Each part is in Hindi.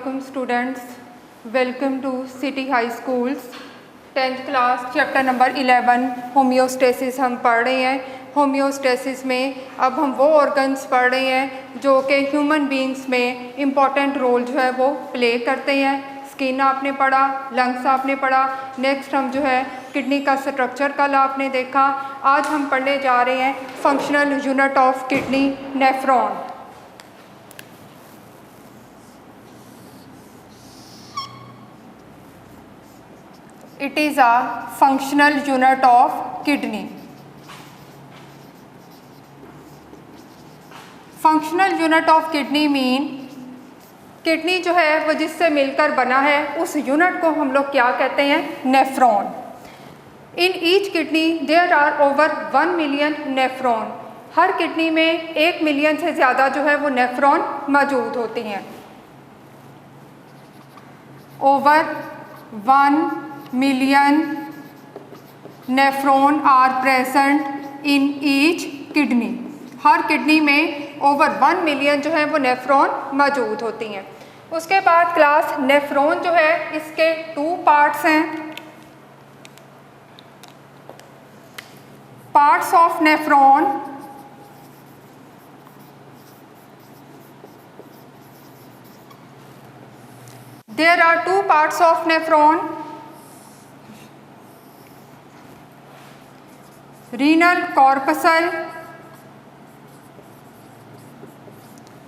Assalamualaikum students, welcome to City High Schools 10th class chapter number 11 homeostasis हम पढ़ रहे हैं। होम्योस्टेसिस में अब हम वो ऑर्गन्स पढ़ रहे हैं जो कि ह्यूमन बींग्स में इम्पॉर्टेंट रोल जो है वो प्ले करते हैं। स्किन आपने पढ़ा, लंग्स आपने पढ़ा, नेक्स्ट हम जो है किडनी का स्ट्रक्चर कल आपने देखा। आज हम पढ़ने जा रहे हैं functional unit of kidney, nephron. It is a functional unit of kidney. Functional unit of kidney mean kidney जो है वो जिससे मिलकर बना है उस यूनिट को हम लोग क्या कहते हैं? Nephron. In each kidney there are over 1 million nephron. हर किडनी में 1 मिलियन से ज़्यादा जो है वो नेफ्रॉन मौजूद होती हैं। Over 1 million nephron are present in each kidney. हर किडनी में ओवर 1 मिलियन जो है वो नेफ्रॉन मौजूद होती हैं। उसके बाद क्लास नेफ्रॉन जो है इसके 2 पार्ट्स हैं। Parts of nephron, there are 2 parts of nephron, renal corpuscle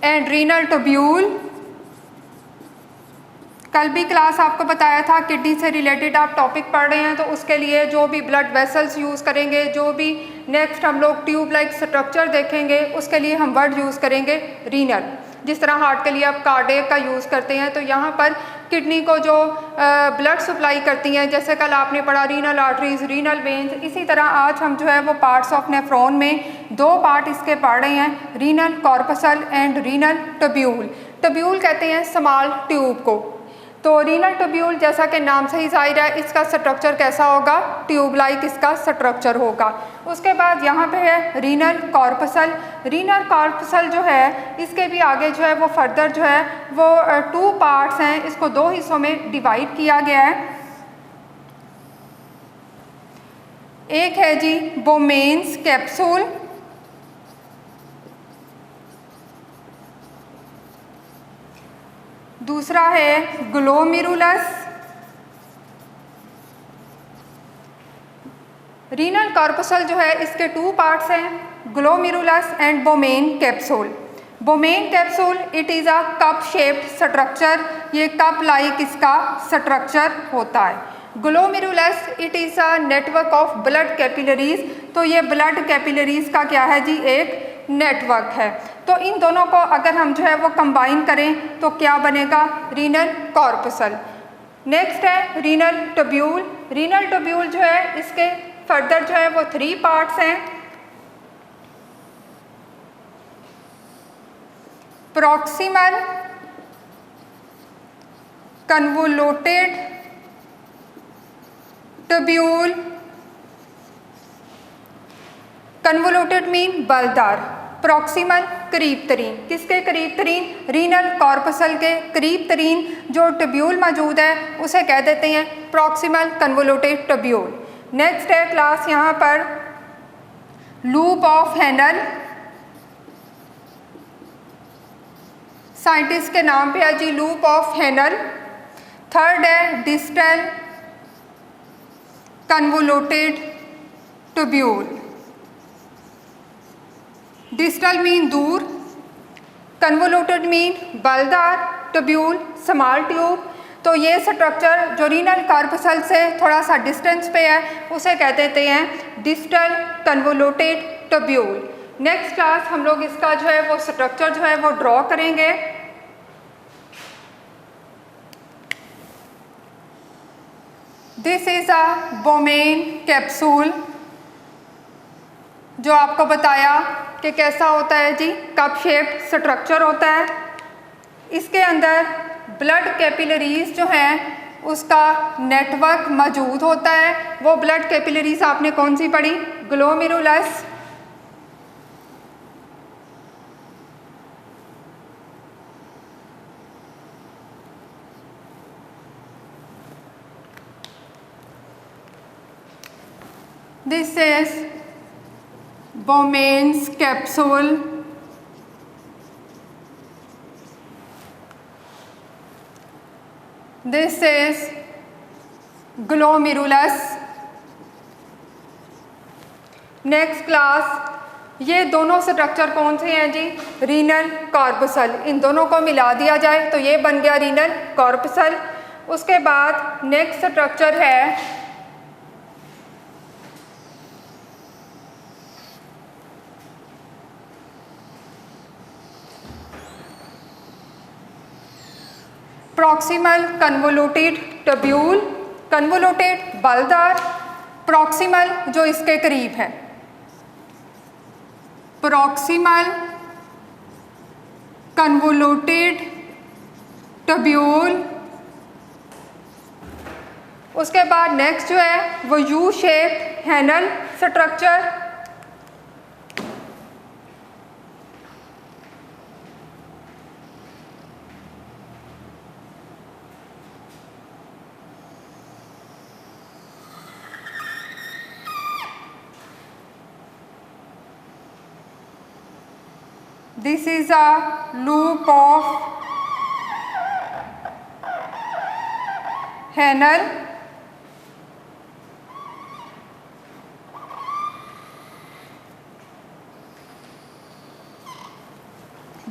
and renal tubule. कल भी क्लास आपको बताया था किडनी से रिलेटेड आप टॉपिक पढ़ रहे हैं तो उसके लिए जो भी ब्लड वेसल्स यूज़ करेंगे, जो भी नेक्स्ट हम लोग ट्यूब लाइक स्ट्रक्चर देखेंगे उसके लिए हम वर्ड यूज़ करेंगे रीनल। जिस तरह हार्ट के लिए आप कार्डियक का यूज़ करते हैं तो यहाँ पर किडनी को जो ब्लड सप्लाई करती हैं, जैसे कल आपने पढ़ा रीनल आर्टरीज, रीनल वेन्स, इसी तरह आज हम जो है वो पार्ट्स ऑफ नेफ्रॉन में 2 पार्ट इसके पढ़ रहे हैं, renal corpuscle and renal tubule. Tubule कहते हैं स्मॉल ट्यूब को। तो रीनल ट्यूब्यूल जैसा कि नाम से ही जाहिर है इसका स्ट्रक्चर कैसा होगा? ट्यूब लाइक इसका स्ट्रक्चर होगा। उसके बाद यहाँ पे है रीनल कॉर्पसल। रीनल कॉर्पसल जो है इसके भी आगे जो है वो फर्दर जो है वो 2 पार्ट्स हैं। इसको 2 हिस्सों में डिवाइड किया गया है। एक है जी बोमेन्स कैप्सूल, दूसरा है ग्लोमेरुलस। रीनल कॉर्पसल जो है इसके 2 पार्ट्स हैं, glomerulus and बोमेन capsule. Bowman capsule it is a cup shaped structure. ये कप लाइक इसका स्ट्रक्चर होता है। Glomerulus it is a network of blood capillaries. तो ये ब्लड कैपिलरीज का क्या है जी? एक नेटवर्क है। तो इन दोनों को अगर हम जो है वो कंबाइन करें तो क्या बनेगा? Renal corpuscle. नेक्स्ट है रीनल ट्यूब्यूल। रीनल ट्यूब्यूल जो है इसके फर्दर जो है वो 3 पार्ट्स हैं। Proximal convoluted tubule. Convoluted mean बलदार, प्रॉक्सिमल करीब तरीन। किसके करीब तरीन? रीनल कॉर्पसल के करीब तरीन जो ट्यूब्यूल मौजूद है उसे कह देते हैं प्रॉक्सिमल कन्वोल्यूटेड ट्यूब्यूल। नेक्स्ट है क्लास यहाँ पर लूप ऑफ हेनल। साइंटिस्ट के नाम पे है जी लूप ऑफ हेनल। थर्ड है distal convoluted tubule. Distal mean दूर, कन्वोल्यूटेड मीन बलदार, ट्यूब्यूल स्मॉल ट्यूब। तो ये स्ट्रक्चर जो रीनल कॉर्पसल से थोड़ा सा डिस्टेंस पे है उसे कह देते हैं distal convoluted tubule. Next class हम लोग इसका जो है वो स्ट्रक्चर जो है वो ड्रॉ करेंगे। This is a Bowman capsule, जो आपको बताया कि कैसा होता है जी? कप शेप्ड स्ट्रक्चर होता है। इसके अंदर ब्लड कैपिलरीज जो हैं उसका नेटवर्क मौजूद होता है। वो ब्लड कैपिलरीज आपने कौन सी पढ़ी? Glomerulus, this is Bowman's capsule. This is glomerulus. Next class, ये दोनों स्ट्रक्चर कौन से हैं जी? Renal corpuscle. इन दोनों को मिला दिया जाए तो ये बन गया रीनल कॉर्पसल। उसके बाद नेक्स्ट स्ट्रक्चर है प्रॉक्सिमल कन्वोल्यूटेड ट्यूब्यूल। कन्वोल्यूटेड बलदार, प्रॉक्सिमल जो इसके करीब है, प्रॉक्सिमल कन्वोल्यूटेड ट्यूब्यूल। उसके बाद नेक्स्ट जो है वो U shaped हैनल structure. This is a loop of Henle.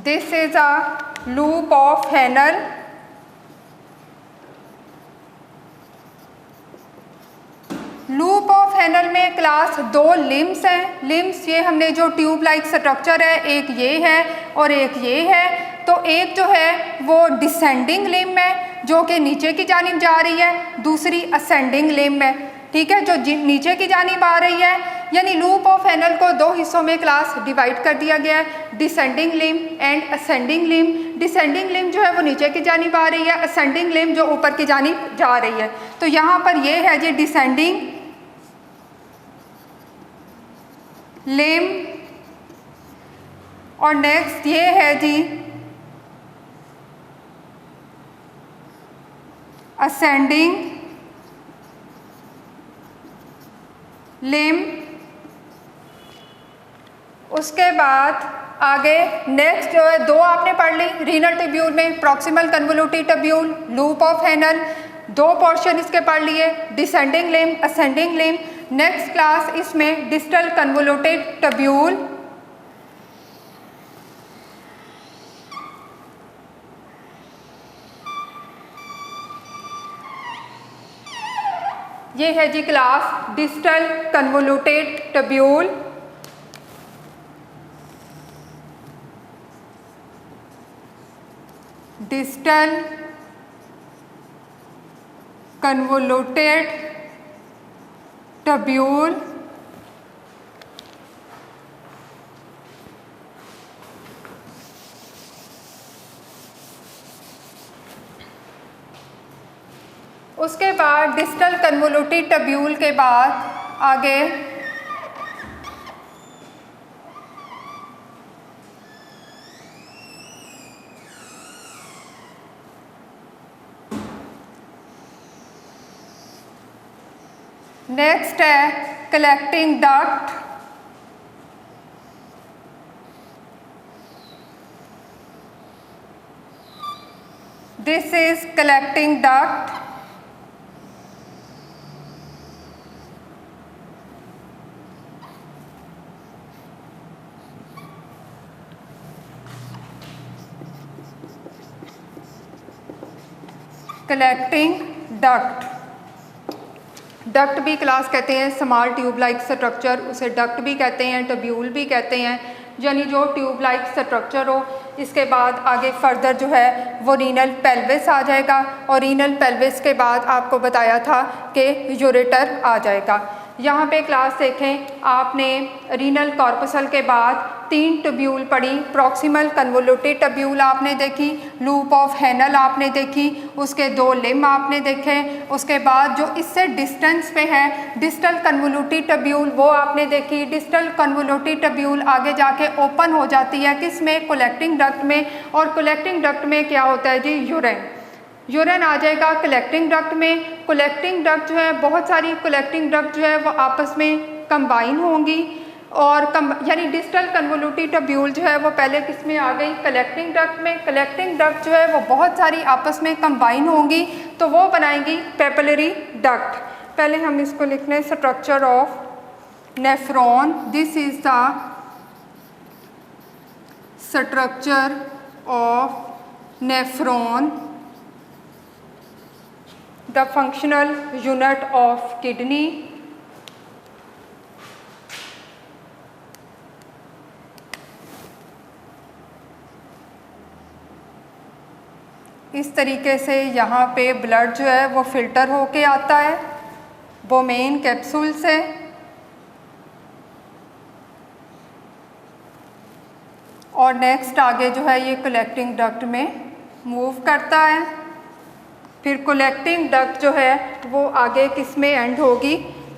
This is a loop of Henle. Loop of हैनल में क्लास दो लिम्स हैं। लिम्स ये हमने जो ट्यूब लाइक स्ट्रक्चर है, एक ये है और एक ये है। तो एक जो है वो डिसेंडिंग लिम है जो कि नीचे की जानिब जा रही है, दूसरी असेंडिंग लिम है, ठीक है, जो नीचे की जानिब आ रही है। यानी लूप ऑफ हैनल को दो हिस्सों में क्लास डिवाइड कर दिया गया है, descending limb and ascending Liam. Descending limb जो है वो नीचे की जानिब आ रही है, असेंडिंग लिम जो ऊपर की जानिब जा रही है। तो यहाँ पर ये है जी डिसेंडिंग लिम और नेक्स्ट ये है जी असेंडिंग लिम। उसके बाद आगे नेक्स्ट जो है दो आपने पढ़ ली रीनल ट्यूब्यूल में, proximal convoluted tubule, loop of Henle. दो पोर्शन इसके पढ़ लिए, descending limb, ascending limb. Next class इसमें डिस्टल कन्वोल्यूटेड ट्यूब्यूल, ये है जी class distal convoluted tubule. Distal convoluted tubule. उसके बाद डिस्टल कन्वोल्यूटेड ट्यूब्यूल के बाद आगे नेक्स्ट है collecting duct. This is collecting duct. Collecting duct, duct भी क्लास कहते हैं स्मॉल ट्यूब लाइक स्ट्रक्चर, उसे डक्ट भी कहते हैं, ट्यूब्यूल भी कहते हैं, यानी जो ट्यूब लाइक स्ट्रक्चर हो। इसके बाद आगे फर्दर जो है वो रीनल पेल्विस आ जाएगा और रीनल पेल्विस के बाद आपको बताया था कि यूरेटर आ जाएगा। यहाँ पे क्लास देखें आपने रीनल कॉर्पसल के बाद तीन ट्यूब्यूल पढ़ी, प्रॉक्सिमल कन्वोल्यूटेड ट्यूब्यूल आपने देखी, लूप ऑफ हैनल आपने देखी, उसके दो लिम आपने देखे। उसके बाद जो इससे डिस्टेंस पे है डिस्टल कन्वोल्यूटेड ट्यूब्यूल वो आपने देखी। डिस्टल कन्वोल्यूटेड ट्यूब्यूल आगे जाके ओपन हो जाती है किस में? कलेक्टिंग डक्ट में। और कलेक्टिंग डक्ट में क्या होता है जी? यूरिन। यूरिन आ जाएगा कलेक्टिंग डक्ट में। कलेक्टिंग डक्ट जो है बहुत सारी कलेक्टिंग डक्ट जो है वो आपस में कंबाइन होंगी और यानी डिस्टल कन्वोल्यूटिव टब्यूल जो है वो पहले किस में आ गई, कलेक्टिंग डक्ट में। कलेक्टिंग डक्ट जो है वो बहुत सारी आपस में कंबाइन होंगी तो वो बनाएंगी पेपिलरी डक्ट। पहले हम इसको लिख लें, structure of nephron, this is the structure of nephron, the functional unit of kidney. इस तरीके से यहाँ पे ब्लड जो है वो फिल्टर होके आता है बोमेन कैप्सूल से, और नेक्स्ट आगे जो है ये कलेक्टिंग डक्ट में मूव करता है। फिर कलेक्टिंग डक्ट जो है वो आगे किस में एंड होगी,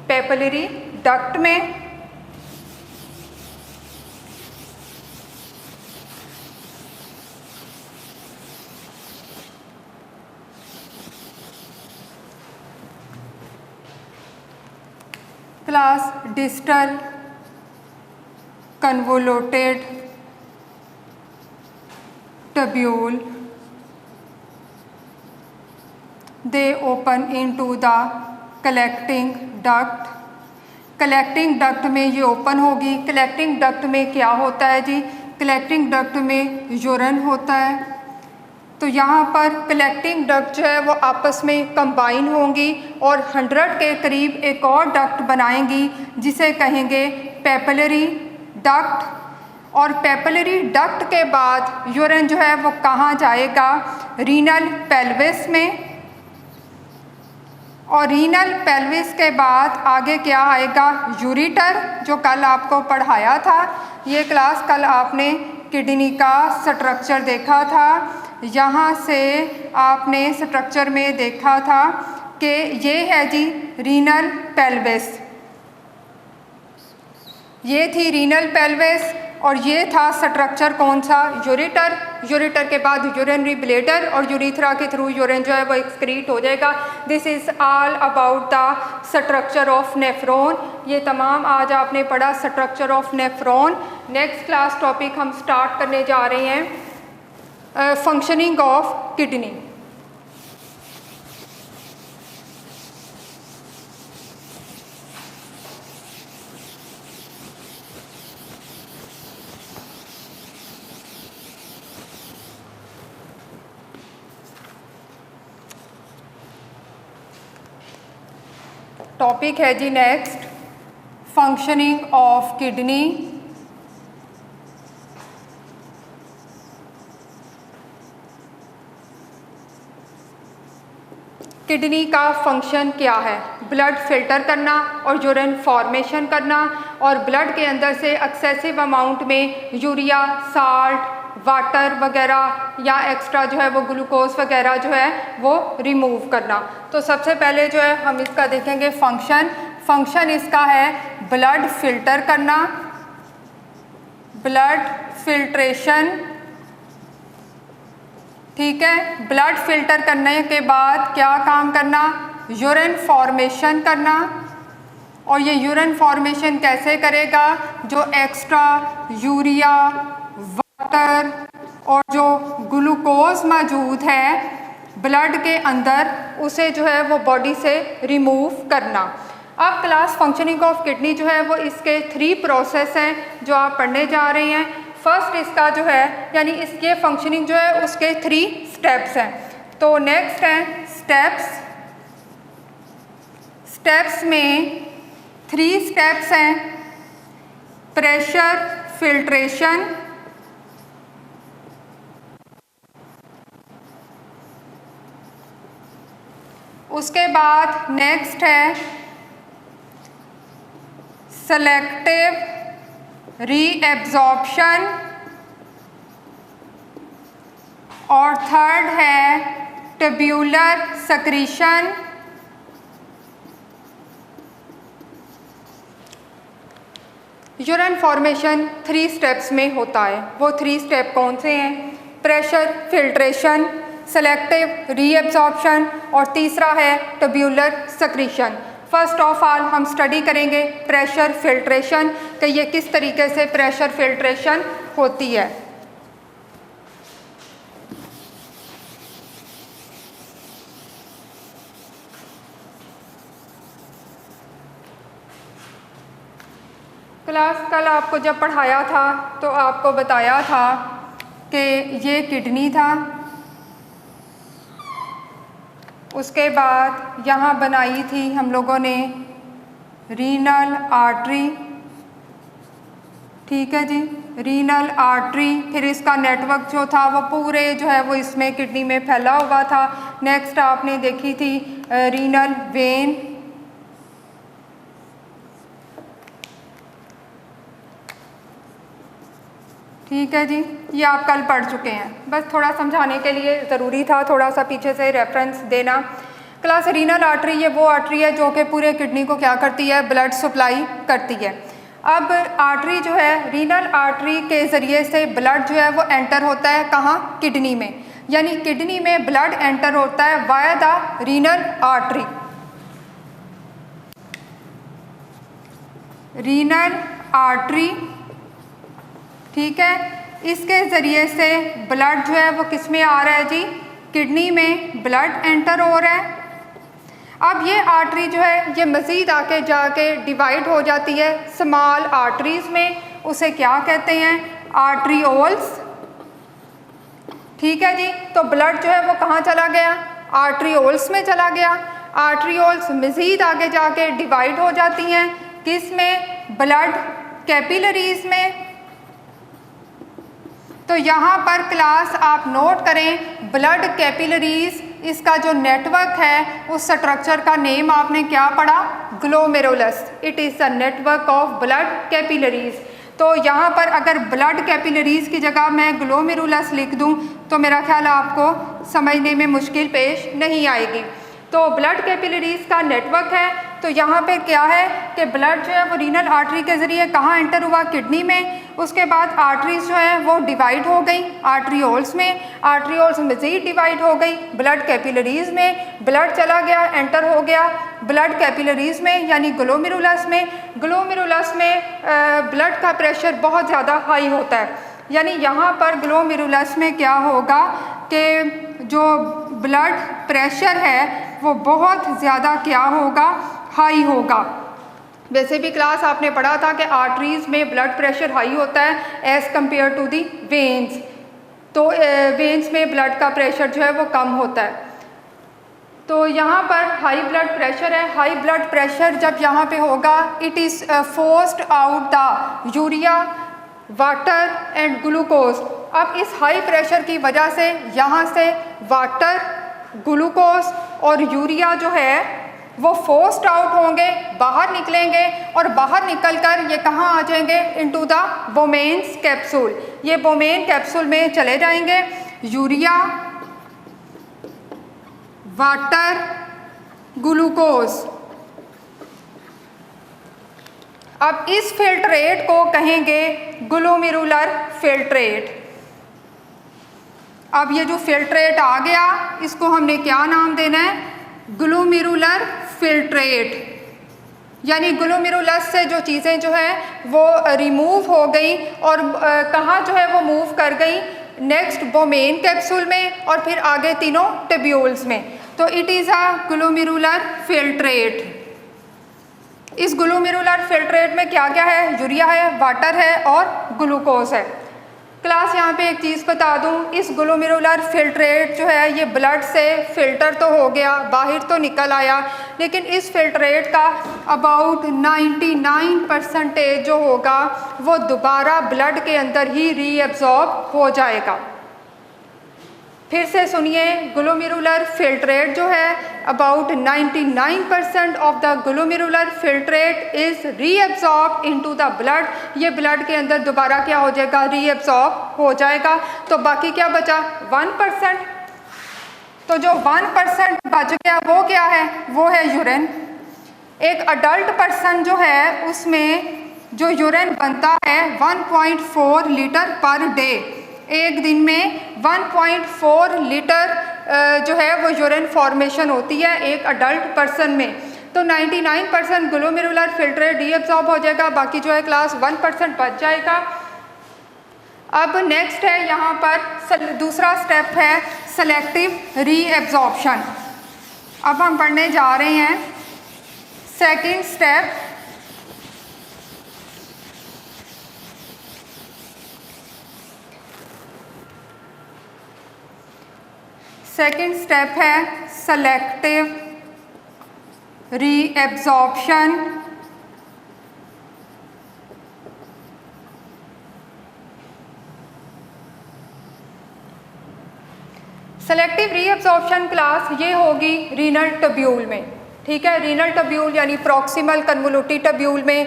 पेपिलरी डक्ट में। Class distal convoluted tubule, they open into the collecting duct। Collecting duct में ये ओपन होगी। कलेक्टिंग डक्ट में क्या होता है जी, कलेक्टिंग डक्ट में यूरिन होता है। तो यहाँ पर कलेक्टिंग डक्ट जो है वो आपस में कंबाइन होंगी और 100 के करीब एक और डक्ट बनाएंगी जिसे कहेंगे पेपिलरी डक्ट। और पेपिलरी डक्ट के बाद यूरिन जो है वो कहाँ जाएगा, रीनल पेल्विस में। और रीनल पेल्विस के बाद आगे क्या आएगा, यूरिटर, जो कल आपको पढ़ाया था। ये क्लास कल आपने किडनी का स्ट्रक्चर देखा था। यहाँ से आपने स्ट्रक्चर में देखा था कि ये है जी रीनल पेल्विस, ये थी रीनल पेल्विस, और ये था स्ट्रक्चर कौन सा, यूरिटर। यूरिटर के बाद यूरिनरी ब्लैडर और यूरिथ्रा के थ्रू यूरिन जो है वो एक्सक्रीट हो जाएगा। This is all about the structure of nephron. ये तमाम आज आपने पढ़ा structure of nephron. Next class topic हम स्टार्ट करने जा रहे हैं फंक्शनिंग ऑफ किडनी। टॉपिक है जी next, functioning of kidney. Kidney का फंक्शन क्या है, ब्लड फिल्टर करना और यूरिन फॉर्मेशन करना, और ब्लड के अंदर से एक्सेसिव अमाउंट में यूरिया, साल्ट, वाटर वगैरह या एक्स्ट्रा जो है वो ग्लूकोज वगैरह जो है वो रिमूव करना। तो सबसे पहले जो है हम इसका देखेंगे फंक्शन। फंक्शन इसका है ब्लड फिल्टर करना, ब्लड फिल्ट्रेशन, ठीक है। ब्लड फिल्टर करने के बाद क्या काम करना, यूरिन फॉर्मेशन करना। और ये यूरिन फॉर्मेशन कैसे करेगा, जो एक्स्ट्रा यूरिया, वाटर और जो ग्लूकोज मौजूद है ब्लड के अंदर, उसे जो है वो बॉडी से रिमूव करना। अब क्लास फंक्शनिंग ऑफ किडनी जो है वो इसके 3 प्रोसेस हैं जो आप पढ़ने जा रहे हैं। फर्स्ट इसका जो है यानी इसके फंक्शनिंग जो है उसके 3 स्टेप्स हैं। तो नेक्स्ट है स्टेप्स। स्टेप्स में 3 स्टेप्स हैं, प्रेशर, फिल्ट्रेशन, उसके बाद नेक्स्ट है सेलेक्टिव रीएब्जॉर्प्शन, और थर्ड है tubular secretion. Urine formation 3 steps में होता है। वो 3 स्टेप कौन से हैं, प्रेशर, फिल्ट्रेशन, सेलेक्टिव रीएब्जॉर्प्शन, और तीसरा है tubular secretion. First of all हम स्टडी करेंगे प्रेशर फिल्ट्रेशन कि ये किस तरीके से प्रेशर फिल्ट्रेशन होती है। क्लास कल आपको जब पढ़ाया था तो आपको बताया था कि ये किडनी था, उसके बाद यहाँ बनाई थी हम लोगों ने रीनल आर्टरी, ठीक है जी, रीनल आर्टरी। फिर इसका नेटवर्क जो था वो पूरे जो है वो इसमें किडनी में फैला हुआ था। नेक्स्ट आपने देखी थी रीनल वेन, ठीक है जी, ये आप कल पढ़ चुके हैं। बस थोड़ा समझाने के लिए ज़रूरी था थोड़ा सा पीछे से रेफरेंस देना। क्लास रीनल आर्टरी ये वो आर्टरी है जो कि पूरे किडनी को क्या करती है, ब्लड सप्लाई करती है। अब आर्टरी जो है, रीनल आर्टरी के ज़रिए से ब्लड जो है वो एंटर होता है कहाँ, किडनी में, यानी किडनी में ब्लड एंटर होता है via the renal artery. Renal artery, ठीक है, इसके ज़रिए से ब्लड जो है वो किस में आ रहा है जी, किडनी में ब्लड एंटर हो रहा है। अब ये आर्टरी जो है ये मज़ीद आके जाके डिवाइड हो जाती है स्मॉल आर्टरीज़ में, उसे क्या कहते हैं, आर्टरीओल्स, ठीक है जी। तो ब्लड जो है वो कहाँ चला गया, आर्टरीओल्स में चला गया। आर्टरीओल्स मज़ीद आगे जाके डिवाइड हो जाती हैं किस में, ब्लड कैपिलरीज़ में। तो यहाँ पर क्लास आप नोट करें ब्लड कैपिलरीज, इसका जो नेटवर्क है उस स्ट्रक्चर का नेम आपने क्या पढ़ा, glomerulus. It is the network of blood capillaries. तो यहाँ पर अगर ब्लड कैपिलरीज की जगह मैं ग्लोमेरुलस लिख दूँ तो मेरा ख्याल आपको समझने में मुश्किल पेश नहीं आएगी। तो ब्लड कैपिलरीज का नेटवर्क है। तो यहाँ पे क्या है कि ब्लड जो है वो रीनल आर्टरी के ज़रिए कहाँ एंटर हुआ, किडनी में। उसके बाद आर्टरीज जो है वो डिवाइड हो गई आर्टरीओल्स में, आर्टरीओल्स मज़ीद डिवाइड हो गई ब्लड कैपिलरीज में। ब्लड चला गया, एंटर हो गया ब्लड कैपिलरीज में यानी ग्लोमेरुलस में। ग्लोमेरुलस में ब्लड का प्रेशर बहुत ज़्यादा हाई होता है, यानी यहाँ पर ग्लोमेरुलस में क्या होगा कि जो ब्लड प्रेशर है वो बहुत ज़्यादा क्या होगा, हाई होगा। वैसे भी क्लास आपने पढ़ा था कि आर्टरीज़ में ब्लड प्रेशर हाई होता है as compare to the veins. तो वेन्स में ब्लड का प्रेशर जो है वो कम होता है। तो यहाँ पर हाई ब्लड प्रेशर है। हाई ब्लड प्रेशर जब यहाँ पे होगा, it is forced out the urea, water and glucose. अब इस हाई प्रेशर की वजह से यहाँ से वाटर, ग्लूकोज और यूरिया जो है वो फोर्स्ड आउट होंगे, बाहर निकलेंगे और बाहर निकलकर ये कहाँ आ जाएंगे, इनटू द बोमेन्स कैप्सूल। ये बोमेन कैप्सूल में चले जाएंगे यूरिया, वाटर, ग्लूकोज। अब इस फिल्ट्रेट को कहेंगे ग्लोमेरुलर फिल्ट्रेट। अब ये जो फिल्ट्रेट आ गया इसको हमने क्या नाम देना है, ग्लोमेरुलर फिल्ट्रेट। यानी ग्लोमेरुलस से जो चीज़ें जो है वो रिमूव हो गई और कहाँ जो है वो मूव कर गई, नेक्स्ट बोमेन कैप्सूल में और फिर आगे तीनों ट्यूब्यूल्स में। तो it is a glomerular filtrate. इस ग्लोमेरुलर फिल्ट्रेट में क्या क्या है, यूरिया है, वाटर है और ग्लूकोज है। क्लास यहाँ पे एक चीज़ बता दूँ, इस ग्लोमेरुलर फिल्ट्रेट जो है ये ब्लड से फ़िल्टर तो हो गया, बाहर तो निकल आया, लेकिन इस फिल्ट्रेट का अबाउट 99% जो होगा वो दोबारा ब्लड के अंदर ही रीअब्जॉर्ब हो जाएगा। फिर से सुनिए, ग्लोमेरुलर फिल्ट्रेट जो है about 99% of the glomerular filtrate is reabsorb into the blood. ये ब्लड के अंदर दोबारा क्या हो जाएगा, रीअब्जॉर्ब हो जाएगा। तो बाकी क्या बचा, 1%। तो जो 1% बच गया वो क्या है, वो है यूरिन। एक अडल्ट पर्सन जो है उसमें जो यूरिन बनता है 1.4 लीटर पर डे। एक दिन में 1.4 लीटर जो है वो यूरिन फॉर्मेशन होती है एक अडल्ट पर्सन में। तो 99% ग्लोमेरुलर फिल्ट्रेट रीएब्जॉर्ब हो जाएगा, बाकी जो है क्लास 1% बच जाएगा। अब नेक्स्ट है यहाँ पर दूसरा स्टेप है सेलेक्टिव रीएब्जॉर्प्शन। अब हम पढ़ने जा रहे हैं सेकंड स्टेप, सेकंड स्टेप है selective reabsorption. Selective reabsorption class ये होगी रीनल टब्यूल में, ठीक है। रीनल टब्यूल यानी प्रॉक्सिमल कन्वोलुटिव टब्यूल में,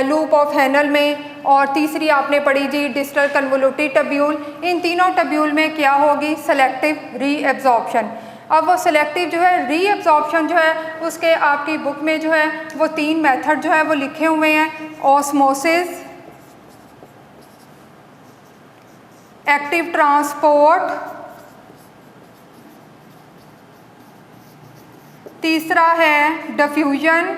लूप ऑफ हैनल में, और तीसरी आपने पढ़ी जी डिस्टल कन्वोलुटिव टब्यूल। इन तीनों टब्यूल में क्या होगी सेलेक्टिव रीएब्जॉर्प्शन। अब वो सेलेक्टिव जो है रीएब्जॉर्प्शन जो है उसके आपकी बुक में जो है वो 3 मेथड जो है वो लिखे हुए हैं, ऑस्मोसिस, एक्टिव ट्रांसपोर्ट, तीसरा है डिफ्यूजन,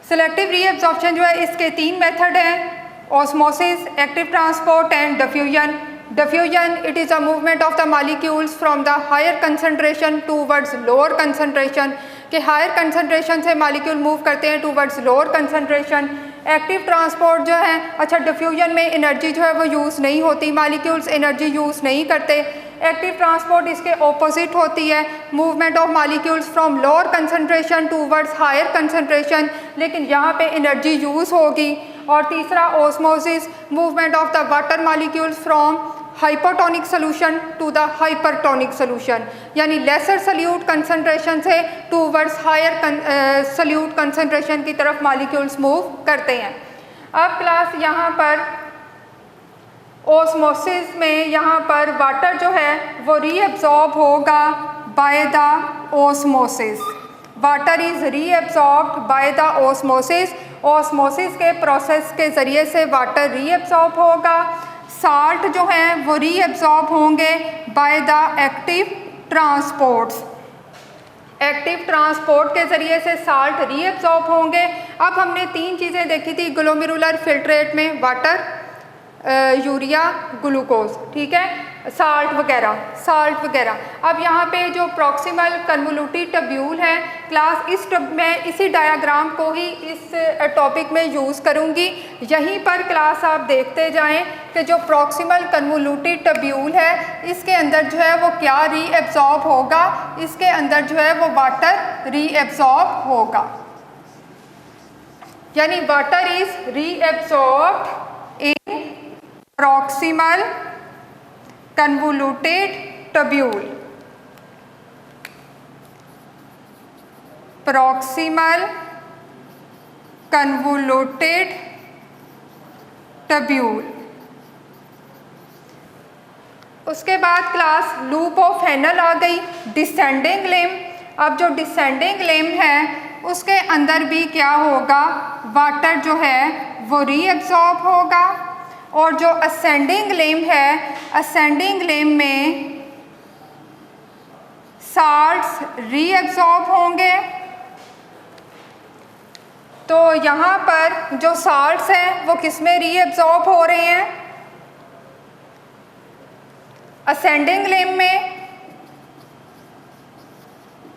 सेलेक्टिव रीएब्जॉर्प्शन जो है इसके 3 मेथड हैं, osmosis, active transport and diffusion. Diffusion it is a movement of the molecules from the higher concentration towards lower concentration, कि हायर कंसंट्रेशन से मॉलिक्यूल मूव करते हैं towards lower concentration. Active transport जो है, अच्छा डिफ्यूजन में एनर्जी जो है वो यूज़ नहीं होती, मॉलिक्यूल्स एनर्जी यूज़ नहीं करते। एक्टिव ट्रांसपोर्ट इसके ऑपोजिट होती है, movement of molecules from lower concentration towards higher concentration, लेकिन यहाँ पे एनर्जी यूज़ होगी। और तीसरा osmosis, movement of the water molecules from hypotonic solution to the hypertonic solution, यानी लेसर सल्यूट कंसंट्रेशन से टूवर्ड्स हायर सल्यूट कंसंट्रेशन की तरफ मॉलिक्यूल्स मूव करते हैं। अब क्लास यहाँ पर ऑस्मोसिस में यहाँ पर वाटर जो है वो रीएब्जॉर्ब होगा by the osmosis, water is reabsorbed by the osmosis. Osmosis के प्रोसेस के ज़रिए से वाटर रीएब्जॉर्ब होगा। साल्ट जो है वो रीएब्जॉर्ब होंगे by the active transports, active transport के ज़रिए से साल्ट रीएब्जॉर्ब होंगे। अब हमने 3 चीज़ें देखी थी ग्लोमेरुलर फिल्ट्रेट में, वाटर, यूरिया, ग्लूकोज, ठीक है, साल्ट वगैरह। अब यहाँ पे जो प्रॉक्सिमल कन्वोलुटिव टब्यूल है क्लास, मैं इसी डायग्राम को ही इस टॉपिक में यूज़ करूँगी। यहीं पर क्लास आप देखते जाएं कि जो प्रॉक्सिमल कन्वोलुटिव टब्यूल है इसके अंदर जो है वो क्या रीएब्जॉर्ब होगा, इसके अंदर जो है वो वाटर रीएब्जॉर्ब होगा, यानी water is reabsorbed in proximal convoluted tubule, proximal convoluted tubule. उसके बाद क्लास लूप ऑफ हैनल आ गई, डिसेंडिंग लिम्ब। अब जो डिसेंडिंग लिम्ब है उसके अंदर भी क्या होगा, वाटर जो है वो रीएब्जॉर्ब होगा। और जो असेंडिंग लिम्ब है, असेंडिंग लिम्ब में साल्ट्स रीएब्जॉर्ब होंगे। तो यहाँ पर जो साल्ट्स हैं वो किस में रीएब्जॉर्ब हो रहे हैं, असेंडिंग लिम्ब में।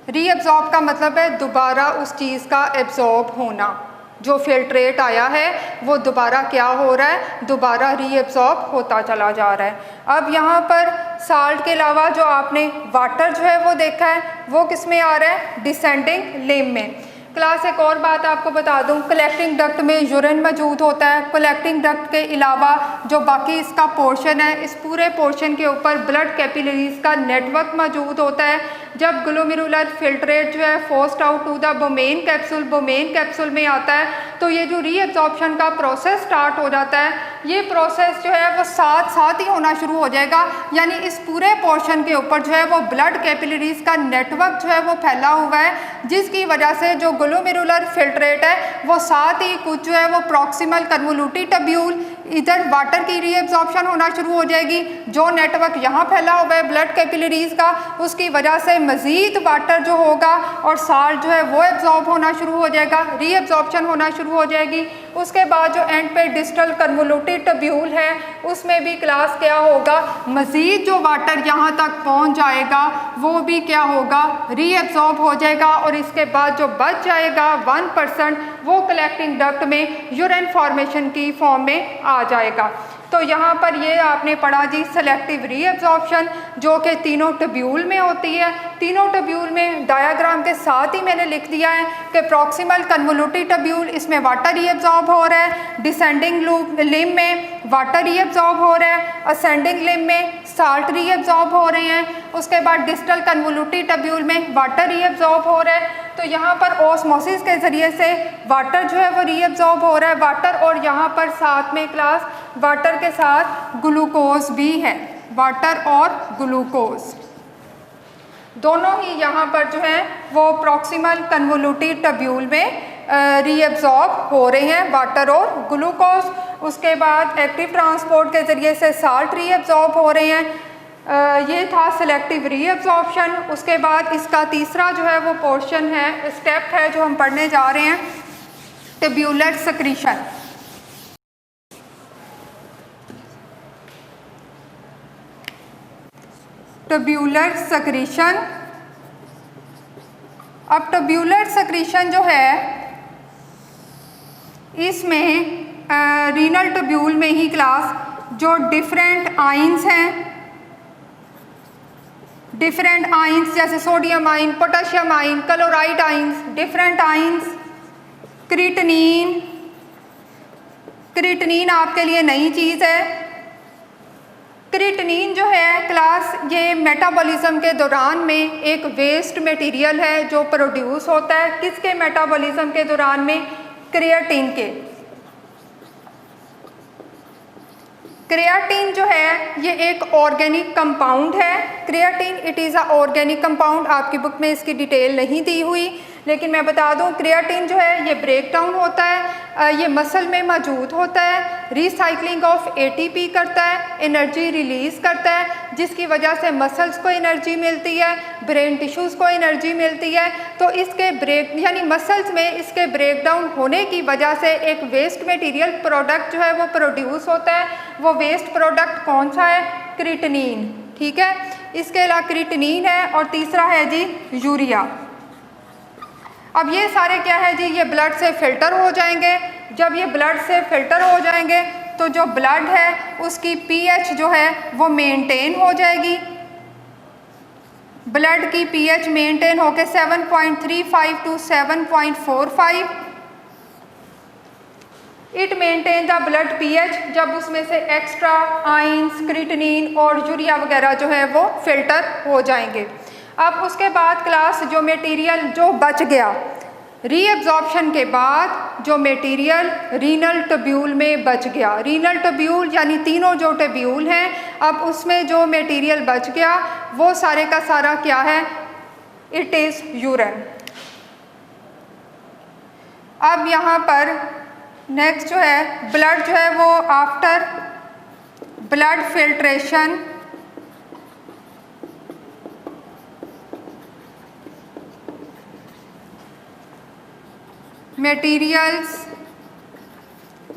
रीएब्जॉर्ब का मतलब है दोबारा उस चीज़ का एब्जॉर्ब होना, जो फिल्ट्रेट आया है वो दोबारा क्या हो रहा है, दोबारा रीएब्जॉर्ब होता चला जा रहा है। अब यहाँ पर साल्ट के अलावा जो आपने वाटर जो है वो देखा है वो किस में आ रहा है, डिसेंडिंग लिम्ब में। क्लास एक और बात आपको बता दूं, कलेक्टिंग डक्ट में यूरिन मौजूद होता है। कलेक्टिंग डक्ट के अलावा जो बाकी इसका पोर्शन है, इस पूरे पोर्शन के ऊपर ब्लड कैपिलरीज का नेटवर्क मौजूद होता है। जब ग्लोमेरुलर फिल्ट्रेट जो है forced out to the Bowman capsule, Bowman capsule में आता है तो ये जो रीएब्जॉर्प्शन का प्रोसेस स्टार्ट हो जाता है। ये प्रोसेस जो है वो साथ साथ ही होना शुरू हो जाएगा, यानी इस पूरे पोर्शन के ऊपर जो है वो ब्लड कैपिलरीज का नेटवर्क जो है वो फैला हुआ है, जिसकी वजह से जो ग्लोमेरुलर फिल्ट्रेट है वो साथ ही कुछ जो है वो प्रॉक्सिमल कन्वोलुटिव टब्यूल, इधर वाटर की रीएब्जॉर्प्शन होना शुरू हो जाएगी। जो नेटवर्क यहाँ फैला हुआ है ब्लड कैपिलरीज का, उसकी वजह से मज़ीद वाटर जो होगा और साल्ट जो है वो एब्जॉर्ब होना शुरू हो जाएगा, रीएब्जॉर्प्शन होना शुरू हो जाएगी। उसके बाद जो एंड पे डिस्टल कन्वोल्यूटेड ट्यूब्यूल है उसमें भी क्लास क्या होगा, मज़ीद जो वाटर यहाँ तक पहुँच जाएगा वो भी क्या होगा, रीएब्जॉर्ब हो जाएगा। और इसके बाद जो बच जाएगा 1% वो कलेक्टिंग डक्ट में यूरिन फॉर्मेशन की फॉर्म में आ जाएगा। तो यहाँ पर ये आपने पढ़ा जी सेलेक्टिव रीएब्जॉर्प्शन, जो कि तीनों ट्यूब्यूल में होती है। तीनों ट्यूब्यूल में डायग्राम के साथ ही मैंने लिख दिया है कि प्रॉक्सिमल कन्वोल्यूटेड ट्यूब्यूल, इसमें वाटर रीएब्जॉर्ब हो रहा है, डिसेंडिंग लिम्ब में वाटर रीएब्जॉर्ब हो रहा है, असेंडिंग लिम्ब में साल्ट रीएब्जॉर्ब हो रहे हैं। उसके बाद डिस्टल कन्वोल्यूटेड ट्यूब्यूल में वाटर रीएब्जॉर्ब हो रहा है। तो यहाँ पर ऑस्मोसिस के ज़रिए से वाटर जो है वो रीएब्जॉर्ब हो रहा है, वाटर, और यहाँ पर साथ में क्लास वाटर के साथ ग्लूकोज भी है, वाटर और ग्लूकोज दोनों ही यहाँ पर जो है वो प्रॉक्सिमल कन्वोल्यूटेड ट्यूब्यूल में रीएब्जॉर्ब हो रहे हैं, वाटर और ग्लूकोज। उसके बाद एक्टिव ट्रांसपोर्ट के ज़रिए से साल्ट रीएब्जॉर्ब हो रहे हैं। ये था सिलेक्टिव रीएब्जॉर्प्शन। उसके बाद इसका तीसरा जो है वो पोर्शन है, स्टेप है जो हम पढ़ने जा रहे हैं, ट्यूब्यूलर सेक्रीशन। Tubular secretion. अब ट्यूब्यूलर सेक्रीशन जो है इसमें रीनल ट्यूब्यूल में ही क्लास जो डिफरेंट आइंस हैं, डिफरेंट आइंस जैसे सोडियम आइन, पोटेशियम आइन, chloride ions, different ions, creatinine. Creatinine आपके लिए नई चीज़ है। क्रिएटिनिन जो है क्लास ये मेटाबॉलिज्म के दौरान में एक वेस्ट मटेरियल है जो प्रोड्यूस होता है। किसके मेटाबॉलिज्म के दौरान में? क्रिएटिन के। क्रिएटिन जो है ये एक ऑर्गेनिक कंपाउंड है। Creatine it is a organic compound. आपकी बुक में इसकी डिटेल नहीं दी हुई, लेकिन मैं बता दूं क्रिएटिन जो है ये ब्रेक डाउन होता है, ये मसल में मौजूद होता है, रिसाइकलिंग ऑफ एटीपी करता है, एनर्जी रिलीज़ करता है, जिसकी वजह से मसल्स को एनर्जी मिलती है, ब्रेन टिश्यूज़ को एनर्जी मिलती है। तो इसके ब्रेक यानी मसल्स में इसके ब्रेक डाउन होने की वजह से एक वेस्ट मटेरियल प्रोडक्ट जो है वो प्रोड्यूस होता है। वो वेस्ट प्रोडक्ट कौन सा है? क्रिएटिनिन। ठीक है, इसके अलावा क्रिएटिनिन है और तीसरा है जी यूरिया। अब ये सारे क्या है जी, ये ब्लड से फिल्टर हो जाएंगे। जब ये ब्लड से फिल्टर हो जाएंगे तो जो ब्लड है उसकी पीएच जो है वो मेंटेन हो जाएगी। ब्लड की पीएच मेंटेन होकर 7.35 to 7.45 it maintain the blood pH, जब उसमें से एक्स्ट्रा आइंस, क्रिएटिनिन और यूरिया वगैरह जो है वो फिल्टर हो जाएंगे। अब उसके बाद क्लास जो मटेरियल जो बच गया रीअब्जॉर्प्शन के बाद, जो मटेरियल रीनल ट्यूब्यूल में बच गया, रीनल ट्यूब्यूल यानी तीनों जो ट्यूब्यूल हैं, अब उसमें जो मटेरियल बच गया वो सारे का सारा क्या है? It is urine. अब यहाँ पर नेक्स्ट जो है ब्लड जो है वो after blood filtration materials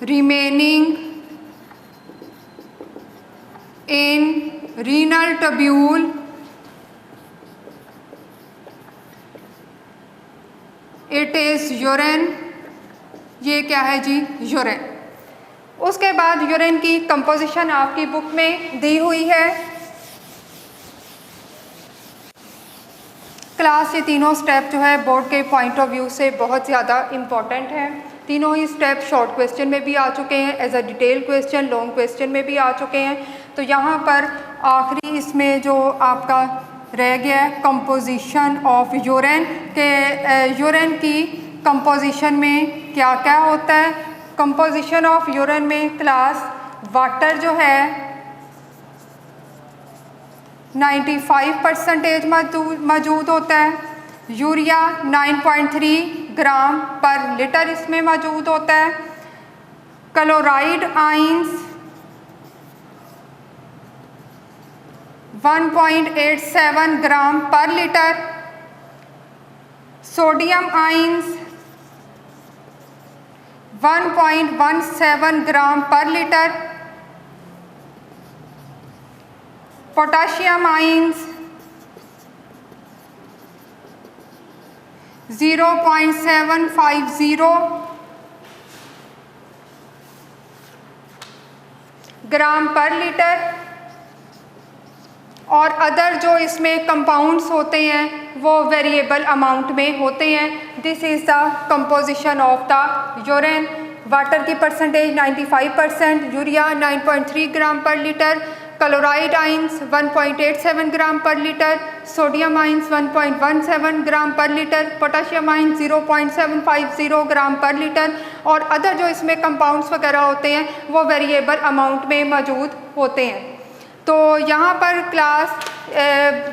remaining in renal tubule it is urine। ये क्या है जी? यूरिन। उसके बाद यूरिन की कंपोजिशन आपकी बुक में दी हुई है। क्लास ये तीनों स्टेप जो है बोर्ड के पॉइंट ऑफ व्यू से बहुत ज़्यादा इम्पॉर्टेंट है। तीनों ही स्टेप शॉर्ट क्वेश्चन में भी आ चुके हैं, as a detail question long question में भी आ चुके हैं। तो यहाँ पर आखिरी इसमें जो आपका रह गया है कंपोजिशन ऑफ यूरिन के, यूरिन की कंपोजिशन में क्या क्या होता है। कंपोजिशन ऑफ यूरिन में क्लास वाटर जो है 95% मौजूद होता है, यूरिया 9.3 ग्राम पर लीटर इसमें मौजूद होता है, क्लोराइड आइंस 1.87 ग्राम पर लीटर, सोडियम आइंस 1.17 ग्राम पर लीटर, पोटाशियम आइंस 0.750 ग्राम पर लीटर। और अदर जो इसमें कंपाउंड्स होते हैं वो वेरिएबल अमाउंट में होते हैं। This is the composition of the urine. Water की परसेंटेज 95%, यूरिया 9.3 ग्राम पर लीटर, क्लोराइड आइंस 1.87 ग्राम पर लीटर, सोडियम आइंस 1.17 ग्राम पर लीटर, पोटाशियम आइंस 0.750 ग्राम पर लीटर। और अदर जो इसमें कंपाउंड्स वगैरह होते हैं वो वेरिएबल अमाउंट में मौजूद होते हैं। तो यहाँ पर क्लास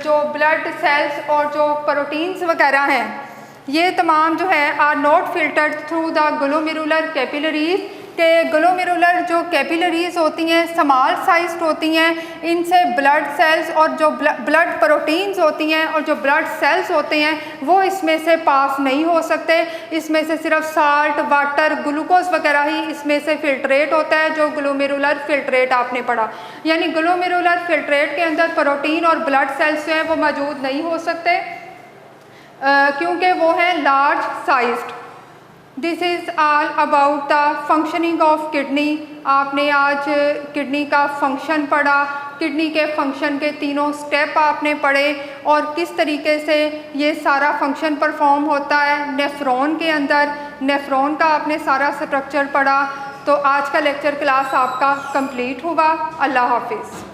जो ब्लड सेल्स और जो प्रोटीन्स वगैरह हैं ये तमाम जो है are not filtered through the glomerular capillaries, के ग्लोमेरुलर जो कैपिलरीज होती हैं स्मॉल साइज्ड होती हैं, इनसे ब्लड सेल्स और जो ब्लड प्रोटीन्स होती हैं और जो ब्लड सेल्स होते हैं वो इसमें से पास नहीं हो सकते। इसमें से सिर्फ साल्ट, वाटर, ग्लूकोज वगैरह ही इसमें से फिल्ट्रेट होता है, जो ग्लोमेरुलर फिल्ट्रेट आपने पढ़ा। यानी ग्लोमेरुलर फिल्ट्रेट के अंदर प्रोटीन और ब्लड सेल्स जो हैं वो मौजूद नहीं हो सकते क्योंकि वो हैं large sized. This is all about the functioning of kidney. आपने आज किडनी का फंक्शन पढ़ा, किडनी के फंक्शन के तीनों स्टेप आपने पढ़े और किस तरीके से ये सारा फंक्शन परफॉर्म होता है नेफ्रॉन के अंदर। नेफ्रॉन का आपने सारा स्ट्रक्चर पढ़ा। तो आज का लेक्चर क्लास आपका कंप्लीट हुआ। अल्लाह हाफिज़।